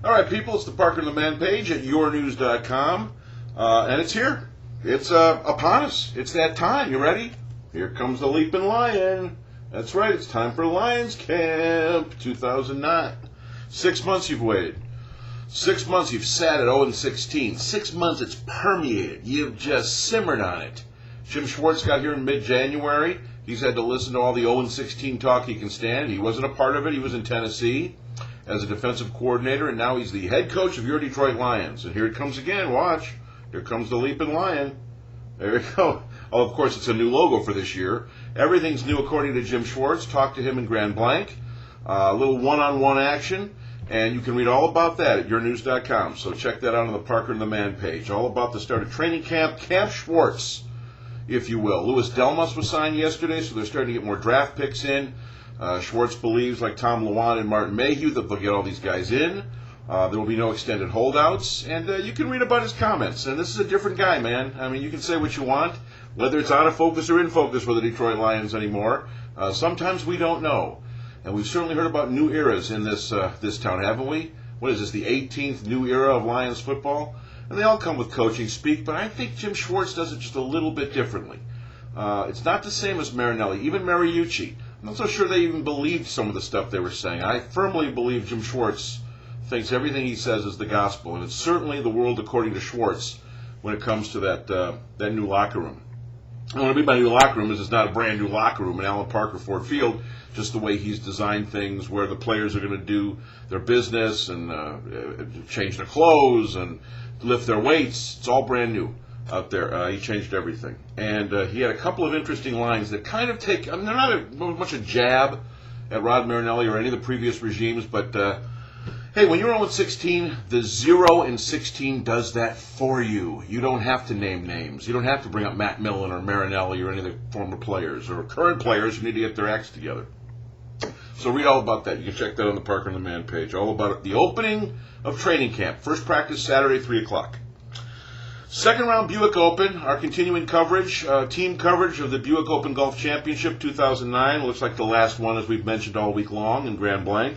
All right, people, it's the Parker and the Man page at yournews.com, and it's here. It's upon us. It's that time. You ready? Here comes the Leaping Lion. That's right. It's time for Lions Camp 2009. 6 months you've waited. 6 months you've sat at 0-16. 6 months it's permeated. You've just simmered on it. Jim Schwartz got here in mid-January. He's had to listen to all the 0-16 talk he can stand. He wasn't a part of it. He was in Tennessee as a defensive coordinator, and now he's the head coach of your Detroit Lions. And here it comes again. Watch. Here comes the Leaping Lion. There we go. Oh, of course, it's a new logo for this year. Everything's new according to Jim Schwartz. Talk to him in Grand Blanc. A little one-on-one action. And you can read all about that at yournews.com. So check that out on the Parker and the Man page. All about the start of training camp, Camp Schwartz, if you will. Louis Delmas was signed yesterday, so they're starting to get more draft picks in. Schwartz believes, like Tom Luan and Martin Mayhew, that they'll get all these guys in. There will be no extended holdouts. And you can read about his comments. And this is a different guy, man. I mean, you can say what you want, whether it's out of focus or in focus for the Detroit Lions anymore. Sometimes we don't know. And we've certainly heard about new eras in this town, haven't we? What is this, the 18th new era of Lions football? And they all come with coaching speak, but I think Jim Schwartz does it just a little bit differently. It's not the same as Marinelli, even Mariucci. I'm not so sure they even believed some of the stuff they were saying. I firmly believe Jim Schwartz thinks everything he says is the gospel, and it's certainly the world according to Schwartz when it comes to that new locker room. And what I mean by new locker room is it's not a brand new locker room in Allen Parker Ford Field, just the way he's designed things, where the players are going to do their business and change their clothes and lift their weights. It's all brand new out there. He changed everything. And he had a couple of interesting lines that kind of take, I mean, they're not much a jab at Rod Marinelli or any of the previous regimes, but hey, when you're 0-16, the 0-16 does that for you. You don't have to name names. You don't have to bring up Matt Millen or Marinelli or any of the former players or current players who need to get their acts together. So read all about that. You can check that on the Parker and the Man page. All about the opening of training camp. First practice Saturday, 3 o'clock. Second round Buick Open, our continuing coverage, team coverage of the Buick Open Golf Championship 2009. Looks like the last one, as we've mentioned all week long, in Grand Blanc.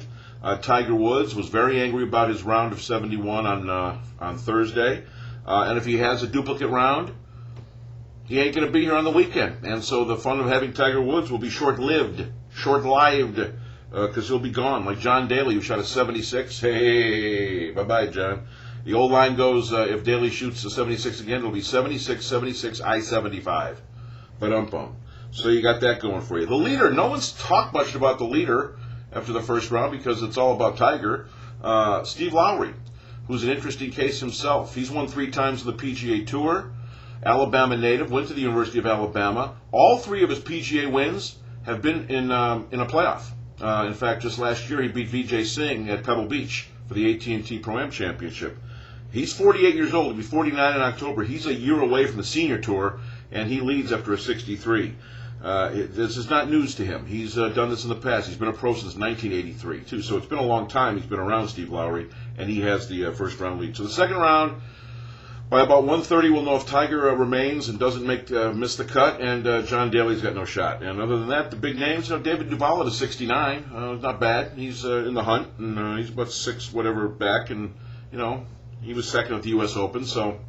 Tiger Woods was very angry about his round of 71 on Thursday. And if he has a duplicate round, he ain't going to be here on the weekend. And so the fun of having Tiger Woods will be short-lived, because he'll be gone. Like John Daly, who shot a 76. Hey, bye-bye, John. The old line goes, if Daly shoots a 76 again, it'll be 76, 76, I-75. Ba-dum-bum. So you got that going for you. The leader, no one's talked much about the leader after the first round because it's all about Tiger. Steve Lowry, who's an interesting case himself. He's won 3 times on the PGA Tour. Alabama native, went to the University of Alabama. All 3 of his PGA wins have been in a playoff. In fact, just last year he beat Vijay Singh at Pebble Beach for the AT&T Pro-Am Championship. He's 48 years old. He'll be 49 in October. He's a year away from the senior tour, and he leads after a 63. This is not news to him. He's done this in the past. He's been a pro since 1983, too. So it's been a long time he's been around, Steve Lowry, and he has the first round lead. So the second round, by about 1:30, we'll know if Tiger remains and doesn't miss the cut, and John Daly's got no shot. And other than that, the big names, David Duval at 69, not bad. He's in the hunt, and he's about 6 whatever back, and he was second at the U.S. Open, so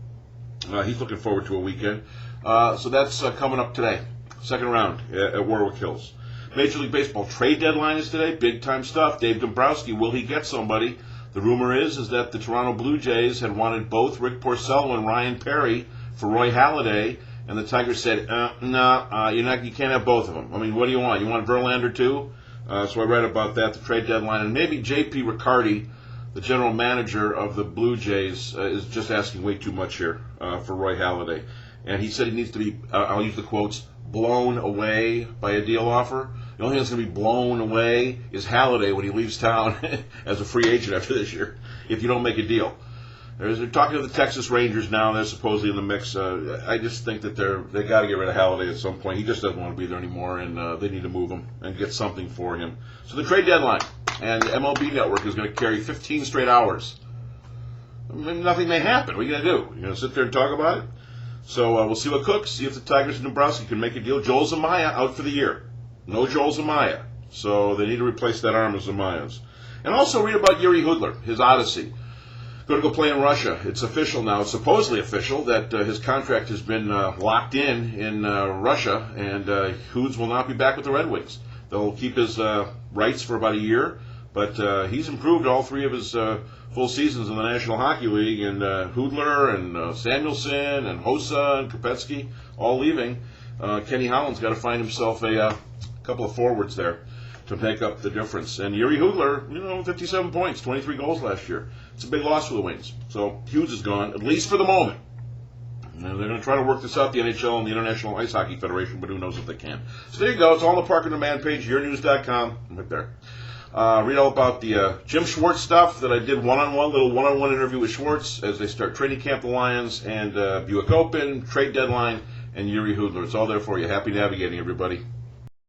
he's looking forward to a weekend. So that's coming up today, second round at Warwick Hills. Major League Baseball trade deadline is today, big time stuff. Dave Dombrowski, will he get somebody? The rumor is that the Toronto Blue Jays had wanted both Rick Porcello and Ryan Perry for Roy Halladay, and the Tigers said, no, you can't have both of them. I mean, what do you want? You want Verlander too? So I read about that, the trade deadline, and maybe J.P. Riccardi, the general manager of the Blue Jays, is just asking way too much here for Roy Halladay. And he said he needs to be, I'll use the quotes, blown away by a deal offer. The only thing that's going to be blown away is Halladay when he leaves town as a free agent after this year, if you don't make a deal. They're talking to the Texas Rangers now, and they're supposedly in the mix. I just think that they got to get rid of Halladay at some point. He just doesn't want to be there anymore, and they need to move him and get something for him. So the trade deadline, and MLB Network is going to carry 15 straight hours. I mean, nothing may happen. What are you going to do? You're going to sit there and talk about it? So we'll see what cooks, see if the Tigers and Dombrowski can make a deal. Joel Zumaya out for the year. No Joel Zumaya. So they need to replace that arm of Zumaya's. And also read about Yuri Hoodler, his odyssey. going to go play in Russia. It's official now. It's supposedly official that his contract has been locked in Russia, and Hoods will not be back with the Red Wings. They'll keep his rights for about a year, but he's improved all three of his full seasons in the National Hockey League, and Hoodler and Samuelson and Hossa and Kopetsky all leaving. Kenny Holland's got to find himself a couple of forwards there to make up the difference. And Yuri Hoodler, 57 points, 23 goals last year. It's a big loss for the Wings. So Hughes is gone, at least for the moment. And they're going to try to work this out, the NHL and the International Ice Hockey Federation, but who knows if they can. So there you go. It's all on the Parker Demand page, yournews.com. Right there. Read all about the Jim Schwartz stuff that I did little one-on-one interview with Schwartz as they start training camp, the Lions, and Buick Open, trade deadline, and Yuri Hoodler. It's all there for you. Happy navigating, everybody.